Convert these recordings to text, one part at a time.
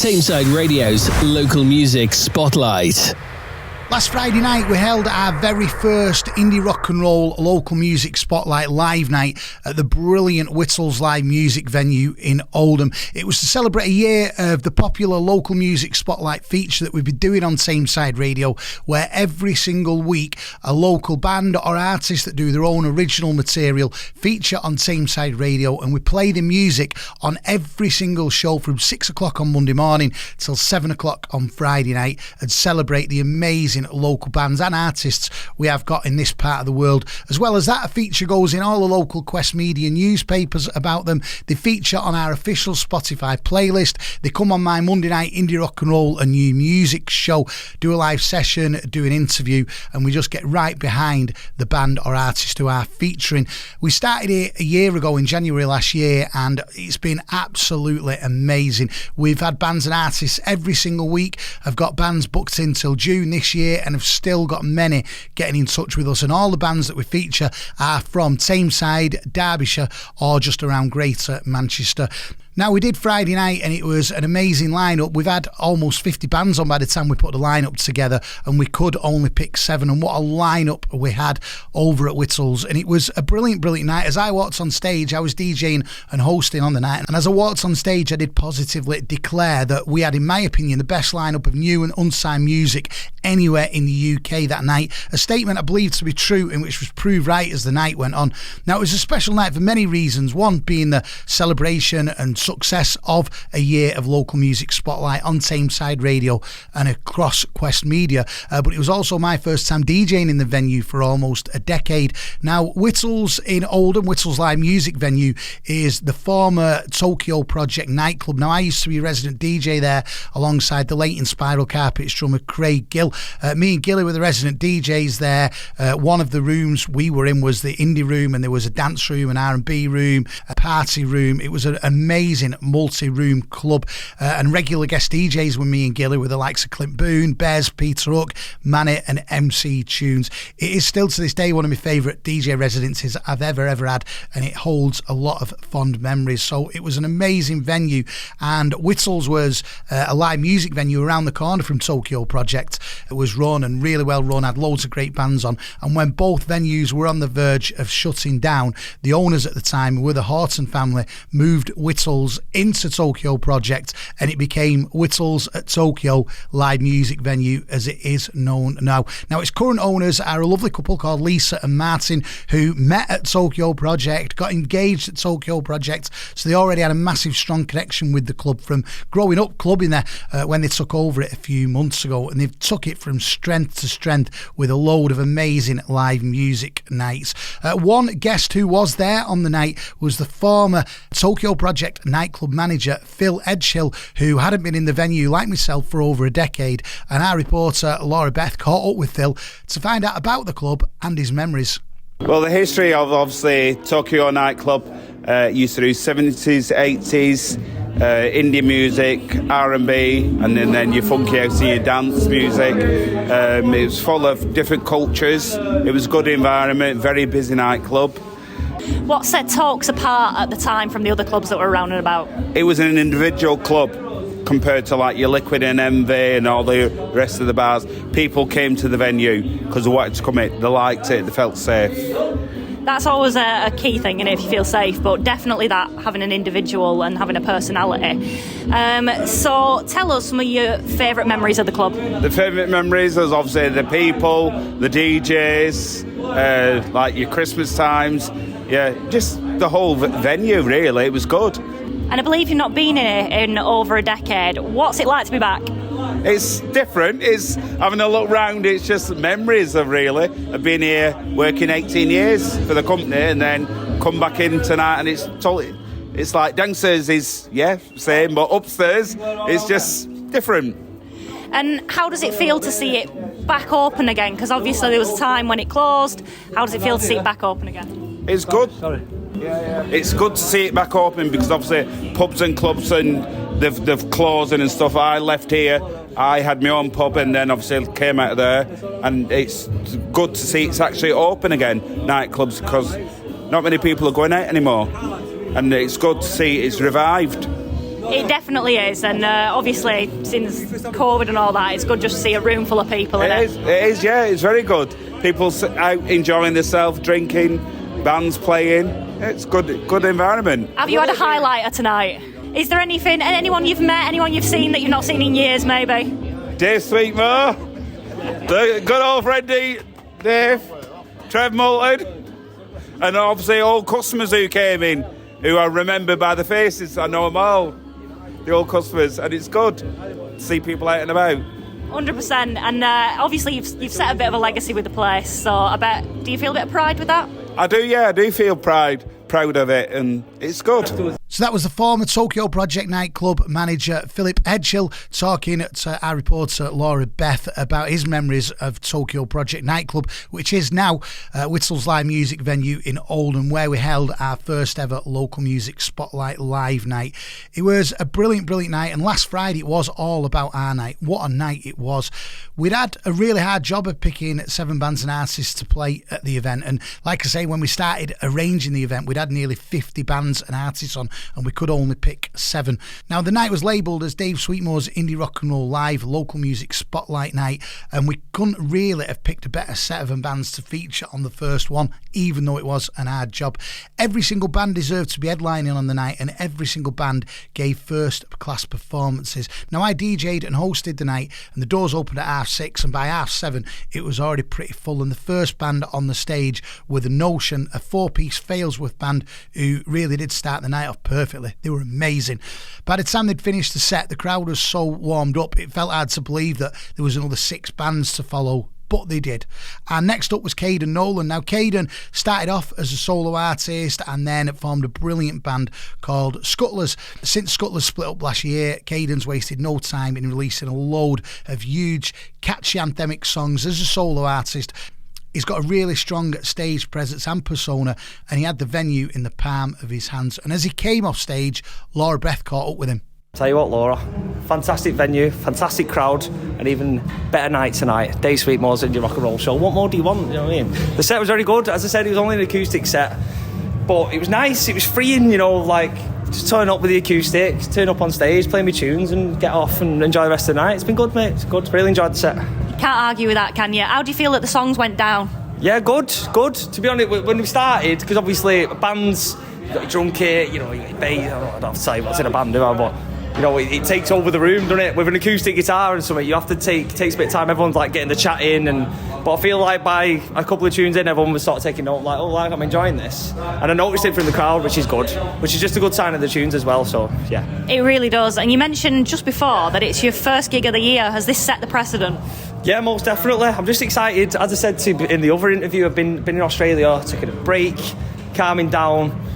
Tameside Radio's Local Music Spotlight. Last Friday night we held our very first indie rock and roll local music spotlight live night at the brilliant Whittles live music venue in Oldham. It was to celebrate a year of the popular local music spotlight feature that we've been doing on Tameside Radio, where every single week a local band or artist that do their own original material feature on Tameside Radio, and we play the music on every single show from 6 o'clock on Monday morning till 7 o'clock on Friday night, and celebrate the amazing local bands and artists we have got in this part of the world. As well as that, a feature goes in all the local Quest Media newspapers about them. They feature on our official Spotify playlist. They come on my Monday night indie rock and roll and new music show, do a live session, do an interview, and we just get right behind the band or artist who are featuring. We started it a year ago in January last year, and it's been absolutely amazing. We've had bands and artists every single week. I've got bands booked in till June this year, and have still got many getting in touch with us, and all the bands that we feature are from Tameside, Derbyshire, or just around Greater Manchester. Now, we did Friday night and it was an amazing lineup. We've had almost 50 bands on by the time we put the lineup together, and we could only pick 7, and what a lineup we had over at Whittles. And it was a brilliant night. As I walked on stage, I was DJing and hosting on the night, and as I walked on stage I did positively declare that we had, in my opinion, the best lineup of new and unsigned music anywhere in the UK that night. A statement I believe to be true, and which was proved right as the night went on. Now, it was a special night for many reasons. One being the celebration and success of a year of local music spotlight on Tameside Radio and across Quest Media, but it was also my first time DJing in the venue for almost a decade. Now, Whittles in Oldham, Whittles live music venue, is the former Tokyo Project nightclub. Now, I used to be a resident DJ there alongside the late Spiral Carpets drummer Craig Gill. Me and Gilly were the resident DJs there. One of the rooms we were in was the indie room, and there was a dance room, an R&B room, a party room. It was an amazing multi-room club, and regular guest DJs were me and Gilly, with the likes of Clint Boone, Bez, Peter Hook, Manny and MC Tunes. It is still to this day one of my favourite DJ residences I've ever had, and it holds a lot of fond memories. So it was an amazing venue, and Whittles was a live music venue around the corner from Tokyo Project. It was run and really well run, had loads of great bands on, and when both venues were on the verge of shutting down, the owners at the time, who were the Horton family, moved Whittles into Tokyo Project, and it became Whittles at Tokyo live music venue as it is known now. Now, its current owners are a lovely couple called Lisa and Martin, who met at Tokyo Project, got engaged at Tokyo Project, so they already had a massive strong connection with the club from growing up clubbing there when they took over it a few months ago, and they've took it from strength to strength with a load of amazing live music nights. One guest who was there on the night was the former Tokyo Project nightclub manager Phil Edgehill, who hadn't been in the venue like myself for over a decade, and our reporter Laura Beth caught up with Phil to find out about the club and his memories. Well, the history of obviously Tokyo nightclub used to do 70s, 80s, indie music, R&B, and then your funky house and your dance music. It was full of different cultures. It was a good environment, very busy nightclub. What set Talks apart at the time from the other clubs that were around and about? It was an individual club compared to like your Liquid and Envy and all the rest of the bars. People came to the venue because they wanted to come in. They liked it, they felt safe. That's always a key thing, if you feel safe, but definitely that, having an individual and having a personality. So tell us some of your favourite memories of the club. The favourite memories was obviously the people, the DJs, like your Christmas times. Yeah, just the whole venue, really. It was good. And I believe you've not been in it in over a decade. What's it like to be back? It's different. It's having a look round. It's just memories of being here working 18 years for the company, and then come back in tonight, and it's totally. It's like downstairs is same, but upstairs it's just different. And how does it feel to see it back open again? Because obviously there was a time when it closed. How does it feel to see it back open again? It's good. Sorry. It's good to see it back open, because obviously pubs and clubs and they've closed and stuff. I left here, I had my own pub, and then obviously came out of there, and it's good to see it's actually open again, nightclubs, because not many people are going out anymore, and it's good to see it's revived. It definitely is, and obviously since COVID and all that, it's good just to see a room full of people. It is, yeah, it's very good. People out enjoying themselves, drinking, bands playing. It's good environment. Have you had a highlighter tonight? Is there anyone you've met, anyone you've seen that you've not seen in years, maybe? Dave Sweetmore, the good old friend Dave, Trev Moulton, and obviously all customers who came in, who I remember by the faces. I know them all, the old customers, and it's good to see people out and about. 100%, and obviously you've set a bit of a legacy with the place, so I bet, do you feel a bit of pride with that? I do, yeah, I do feel proud of it, and it's good. So that was the former Tokyo Project nightclub manager Philip Edgill talking to our reporter Laura Beth about his memories of Tokyo Project nightclub, which is now Whittle's live music venue in Oldham, where we held our first ever local music spotlight live night. It was a brilliant night, and last Friday it was all about our night. What a night it was. We'd had a really hard job of picking 7 bands and artists to play at the event, and like I say, when we started arranging the event, we'd had nearly 50 bands and artists on, and we could only pick 7. Now, the night was labelled as Dave Sweetmore's Indie Rock and Roll Live Local Music Spotlight Night, and we couldn't really have picked a better set of bands to feature on the first one, even though it was an hard job. Every single band deserved to be headlining on the night, and every single band gave first-class performances. Now, I DJ'd and hosted the night, and the doors opened at 6:30, and by 7:30 it was already pretty full, and the first band on the stage were The Notion, a 4-piece Failsworth band who really did start the night off perfectly. They were amazing. By the time they'd finished the set, the crowd was so warmed up, it felt hard to believe that there was another 6 bands to follow, but they did. And next up was Caden Nolan. Now, Caden started off as a solo artist and then formed a brilliant band called Scuttlers. Since Scuttlers split up last year, Caden's wasted no time in releasing a load of huge, catchy anthemic songs as a solo artist. He's got a really strong stage presence and persona, and he had the venue in the palm of his hands. And as he came off stage, Laura Beth caught up with him. Tell you what, Laura, fantastic venue, fantastic crowd, and even better night tonight. Dave Sweetmore's Indie Rock and Roll Show. What more do you want? You know what I mean? The set was very good. As I said, it was only an acoustic set, but it was nice. It was freeing, like just turn up with the acoustic, turn up on stage, play me tunes, and get off and enjoy the rest of the night. It's been good, mate. It's good. Really enjoyed the set. Can't argue with that, can you? How do you feel that the songs went down? Yeah, good. To be honest, when we started, because obviously bands, you've got your drum kit, you bass, I don't have to say what's in a band, do I? But it takes over the room, doesn't it? With an acoustic guitar and something, you have to takes a bit of time. Everyone's like getting the chat in, but I feel like by a couple of tunes in, everyone was sort of taking note, like, I'm enjoying this. And I noticed it from the crowd, which is good, which is just a good sign of the tunes as well, so yeah. It really does. And you mentioned just before that it's your first gig of the year. Has this set the precedent? Yeah, most definitely. I'm just excited. As I said in the other interview, I've been in Australia, taking a break, calming down,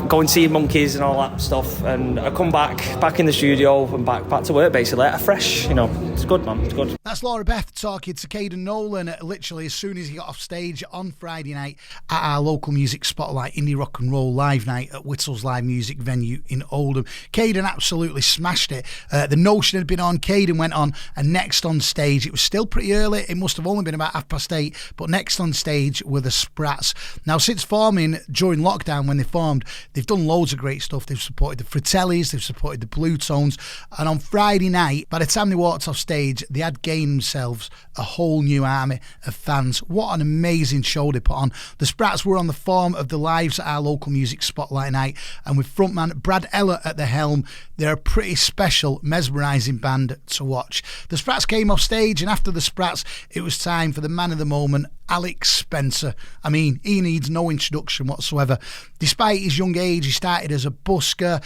going to see monkeys and all that stuff, and I come back in the studio and back to work basically, fresh. It's good, man. It's good. That's Laura Beth talking to Caden Nolan literally as soon as he got off stage on Friday night at our local music spotlight Indie Rock and Roll live night at Whittle's live music venue in Oldham. Caden absolutely smashed it. The Notion had been on, Caden went on, and next on stage, it was still pretty early, it must have only been about 8:30, but next on stage were the Sprats. Now, since forming during lockdown, when they formed, they've done loads of great stuff. They've supported the Fratellis, they've supported the Blue Tones, and on Friday night, by the time they walked off stage, they had gained themselves a whole new army of fans. What an amazing show they put on. The Sprats were on the form of the lives at our local music spotlight night, and with frontman Brad Eller at the helm, they're a pretty special, mesmerising band to watch. The Sprats came off stage, and after the Sprats, it was time for the man of the moment, Alex Spencer. I mean, he needs no introduction whatsoever. Despite his young age, he started as a busker.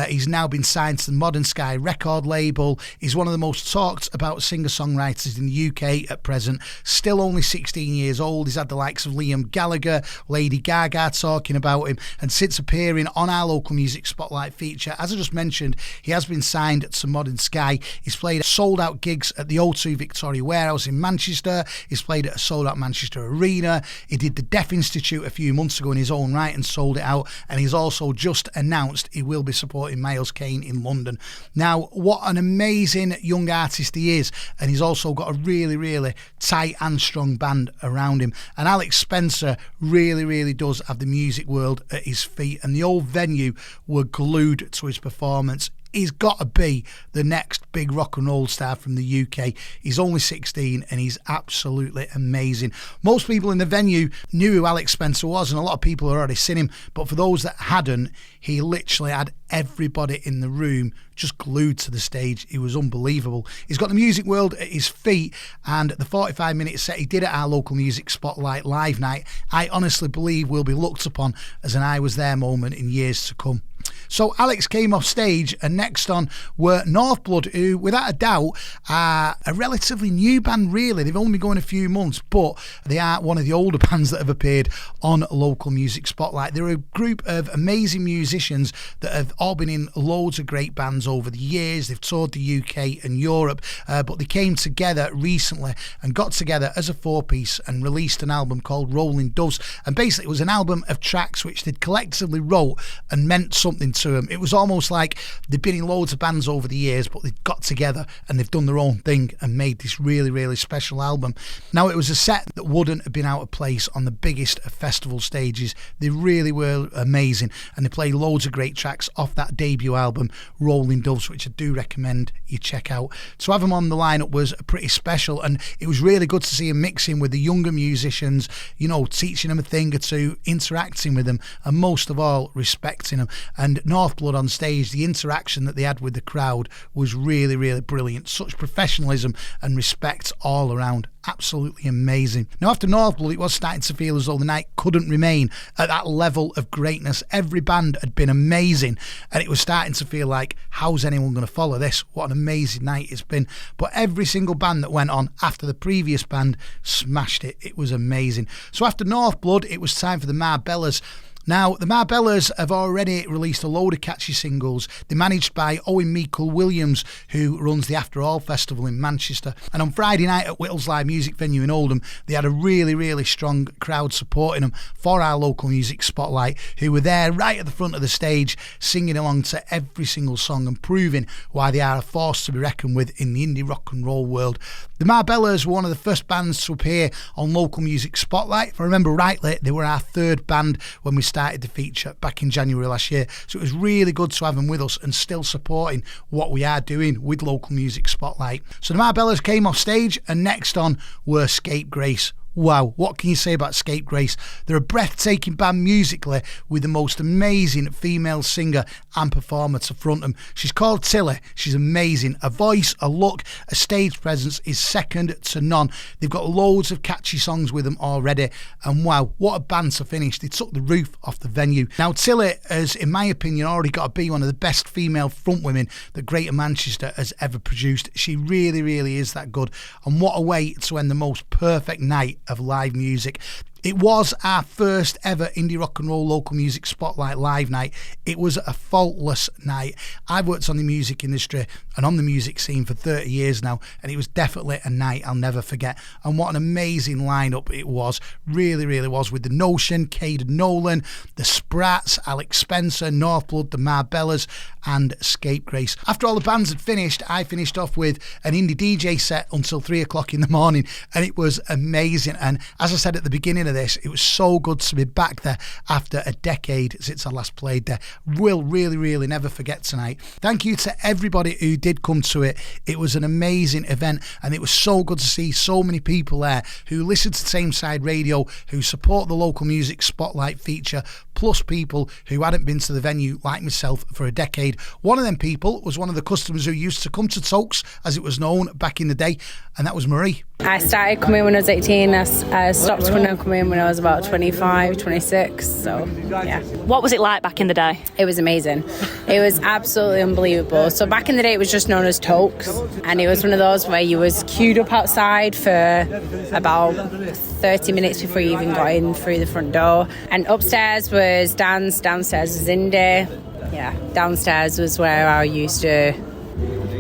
He's now been signed to the Modern Sky record label. He's one of the most talked about singer-songwriters in the UK at present. Still only 16 years old. He's had the likes of Liam Gallagher, Lady Gaga talking about him. And since appearing on our local music spotlight feature, as I just mentioned, he has been signed to Modern Sky. He's played sold-out gigs at the O2 Victoria Warehouse in Manchester. He's played at a sold-out Manchester Arena. He did the Deaf Institute a few months ago in his own right and sold it out, and he's also just announced he will be supporting Miles Kane in London. Now, what an amazing young artist he is, and he's also got a really tight and strong band around him. And Alex Spencer really does have the music world at his feet, and the old venue were glued to his performance. he's got to be the next big rock and roll star from the UK. He's only 16 and he's absolutely amazing. Most people in the venue knew who Alex Spencer was, and a lot of people had already seen him, but for those that hadn't, he literally had everybody in the room just glued to the stage. He was unbelievable. He's got the music world at his feet, and the 45-minute set he did at our local music spotlight live night, I honestly believe will be looked upon as an I was there moment in years to come. So Alex came off stage, and next on were Northblood, who without a doubt are a relatively new band really. They've only been going a few months, but they are one of the older bands that have appeared on Local Music Spotlight. They're a group of amazing musicians that have all been in loads of great bands over the years. They've toured the UK and Europe, but they came together recently and got together as a four-piece and released an album called Rolling Doves. And basically it was an album of tracks which they'd collectively wrote and meant something to them. It was almost like they'd been in loads of bands over the years, but they'd got together and they've done their own thing and made this really, really special album. Now, it was a set that wouldn't have been out of place on the biggest of festival stages. They really were amazing, and they played loads of great tracks off that debut album, Rolling Doves, which I do recommend you check out. To have them on the lineup was pretty special, and it was really good to see them mixing with the younger musicians, you know, teaching them a thing or two, interacting with them, and most of all, respecting them. And Northblood on stage, the interaction that they had with the crowd was really, really brilliant. Such professionalism and respect all around. Absolutely amazing. Now, after Northblood, it was starting to feel as though the night couldn't remain at that level of greatness. Every band had been amazing, and it was starting to feel like, how's anyone going to follow this? What an amazing night it's been. But every single band that went on after the previous band smashed it. It was amazing. So after Northblood, it was time for the Marbellas. Now, the Marbellas have already released a load of catchy singles. They're managed by Owen Meikle Williams, who runs the After All Festival in Manchester. And on Friday night at Whittle's Live Music Venue in Oldham, they had a really, really strong crowd supporting them for our Local Music Spotlight, who were there right at the front of the stage, singing along to every single song and proving why they are a force to be reckoned with in the indie rock and roll world. The Marbellas were one of the first bands to appear on Local Music Spotlight. If I remember rightly, they were our third band when we started the feature back in January last year. So it was really good to have them with us and still supporting what we are doing with Local Music Spotlight. So the Marbellas came off stage, and next on were Scapegrace. Wow, what can you say about Scapegrace? They're a breathtaking band musically with the most amazing female singer and performer to front them. She's called Tilly. She's amazing. A voice, a look, a stage presence is second to none. They've got loads of catchy songs with them already. And wow, what a band to finish. They took the roof off the venue. Now, Tilly has, in my opinion, already got to be one of the best female frontwomen that Greater Manchester has ever produced. She really, really is that good. And what a way to end the most perfect night of live music. It was our first ever indie rock and roll Local Music Spotlight live night. It was a faultless night. I've worked on the music industry and on the music scene for 30 years now, and it was definitely a night I'll never forget. And what an amazing lineup it was. Really, really was, with The Notion, Caden Nolan, The Sprats, Alex Spencer, Northblood, the Marbellas, and Scapegrace. After all the bands had finished, I finished off with an indie DJ set until 3 o'clock in the morning, and it was amazing. And as I said at the beginning of this, it was so good to be back there after a decade since I last played there. Will really, really never forget tonight. Thank you to everybody who did come to it. It was an amazing event, and it was so good to see so many people there who listen to Tameside Radio, who support the Local Music Spotlight feature, plus people who hadn't been to the venue like myself for a decade. One of them people was one of the customers who used to come to Tokes, as it was known back in the day, and that was Marie. I started coming when I was 18. I stopped coming when I was about 25, 26. So, yeah. What was it like back in the day? It was amazing. It was absolutely unbelievable. So back in the day, it was just known as Tokes. And it was one of those where you was queued up outside for about 30 minutes before you even got in through the front door. And upstairs was dance, downstairs was indie. Yeah, downstairs was where I used to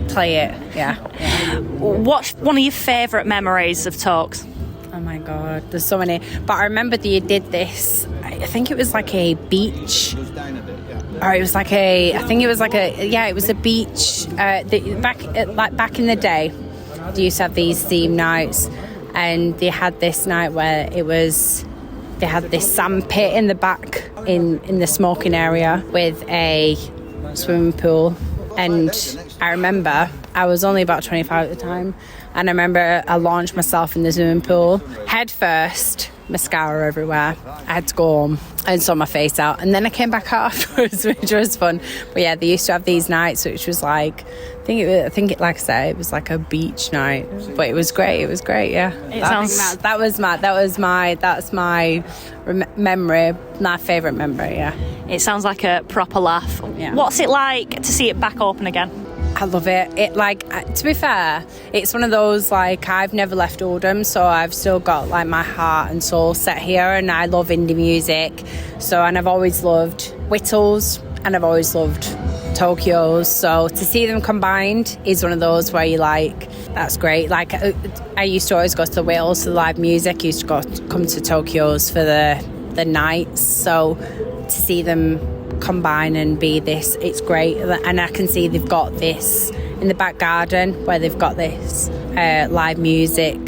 play it. Yeah. What's one of your favourite memories of Talks? Oh my God, there's so many. But I remember that you did this, I think it was like a beach. Or it was like a, I think it was like a, yeah, it was a beach. Back in the day, they used to have these theme nights, and they had this night where it was, they had this sand pit in the back in the smoking area with a swimming pool. And I remember I was only about 25 at the time, and I remember I launched myself in the swimming pool head first, mascara everywhere. I had to go home and saw my face out, and then I came back afterwards, which was fun. But yeah, they used to have these nights, which was like, I think it, like I said, it was like a beach night, but it was great. It was great, yeah. That's my memory, my favourite memory, yeah. It sounds like a proper laugh. Yeah. What's it like to see it back open again? I love it. It, like, to be fair, it's one of those, like, I've never left Oldham, so I've still got like my heart and soul set here, and I love indie music. So, and I've always loved Whittles, and I've always loved Tokyo's. So to see them combined is one of those where you're like, that's great. Like, I used to always go to the Whittles for the live music. I used to come to Tokyo's for the nights. So to see them combine and be this, it's great. And I can see they've got this in the back garden where they've got this live music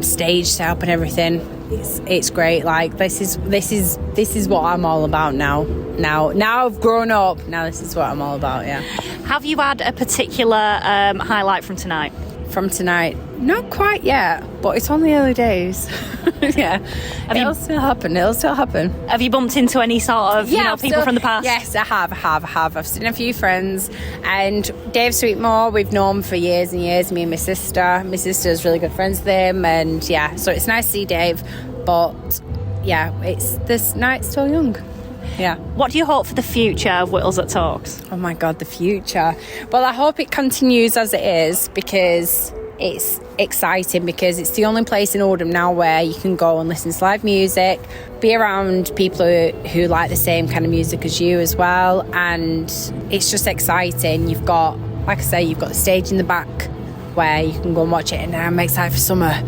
stage set up and everything. It's great. Like, this is what I'm all about now I've grown up. Now this is what I'm all about. Yeah. Have you had a particular highlight from tonight? Not quite yet, but it's only early days. Yeah. It'll still happen. Have you bumped into any sort of people from the past? Yes, I have. I've seen a few friends, and Dave Sweetmore, we've known for years and years, me and my sister. My sister's really good friends with him, and yeah, so it's nice to see Dave, but yeah, this night's still young. Yeah. What do you hope for the future of Whittles at Talks? Oh my God, the future. Well, I hope it continues as it is, because it's exciting, because it's the only place in Oldham now where you can go and listen to live music, be around people who like the same kind of music as you as well, and it's just exciting. You've got, like I say, you've got the stage in the back where you can go and watch it, and I'm excited for summer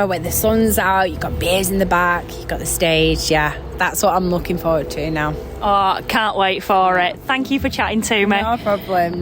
when the sun's out, you've got beers in the back, you've got the stage. Yeah, that's what I'm looking forward to now. Oh, can't wait for it. Thank you for chatting to me. No problem.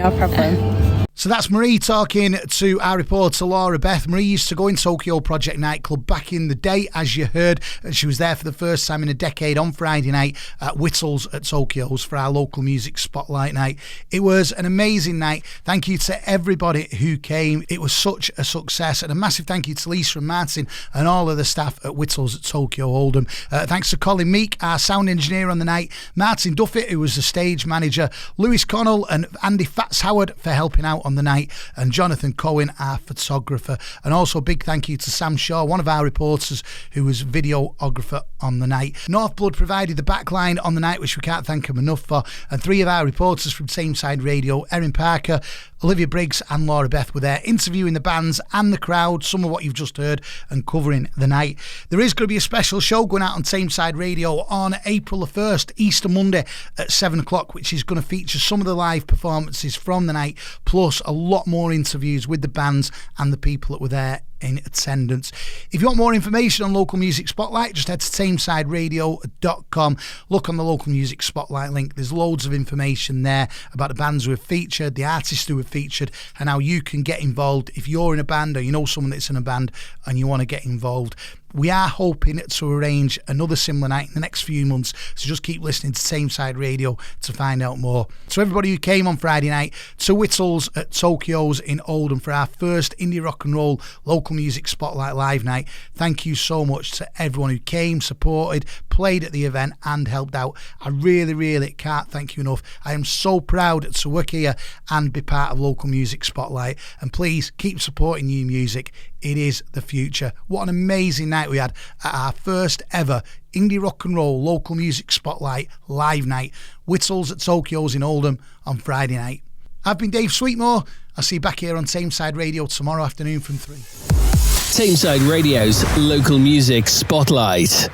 So that's Marie talking to our reporter Laura Beth. Marie used to go in Tokyo Project nightclub back in the day, as you heard. She was there for the first time in a decade on Friday night at Whittles at Tokyo's for our local music spotlight night. It was an amazing night. Thank you to everybody who came. It was such a success, and a massive thank you to Lisa and Martin and all of the staff at Whittles at Tokyo Oldham. Thanks to Colin Meek, our sound engineer on the night, Martin Duffett, who was the stage manager, Lewis Connell and Andy Fats Howard for helping out on the night, and Jonathan Cohen, our photographer. And also a big thank you to Sam Shaw, one of our reporters, who was videographer on the night. Northblood provided the backline on the night, which we can't thank him enough for, and three of our reporters from Tameside Radio, Erin Parker, Olivia Briggs and Laura Beth, were there interviewing the bands and the crowd, some of what you've just heard, and covering the night. There is going to be a special show going out on Tameside Radio on April the 1st, Easter Monday at 7 o'clock, which is going to feature some of the live performances from the night, plus a lot more interviews with the bands and the people that were there in attendance. If you want more information on Local Music Spotlight, just head to tamesideradio.com. Look on the Local Music Spotlight link. There's loads of information there about the bands who have featured, the artists who have featured, and how you can get involved if you're in a band or you know someone that's in a band and you want to get involved. We are hoping to arrange another similar night in the next few months, so just keep listening to Tameside Radio to find out more. So everybody who came on Friday night to Whittles at Tokyo's in Oldham for our first indie rock and roll local music spotlight live night, thank you so much to everyone who came, supported, played at the event and helped out. I really can't thank you enough. I am so proud to work here and be part of Local Music Spotlight, and please keep supporting new music. It is the future. What an amazing night we had at our first ever indie rock and roll local music spotlight live night, Whittles at Tokyo's in Oldham on Friday night. I've been Dave Sweetmore. I'll see you back here on Tameside Radio tomorrow afternoon from 3. Tameside Radio's local music spotlight.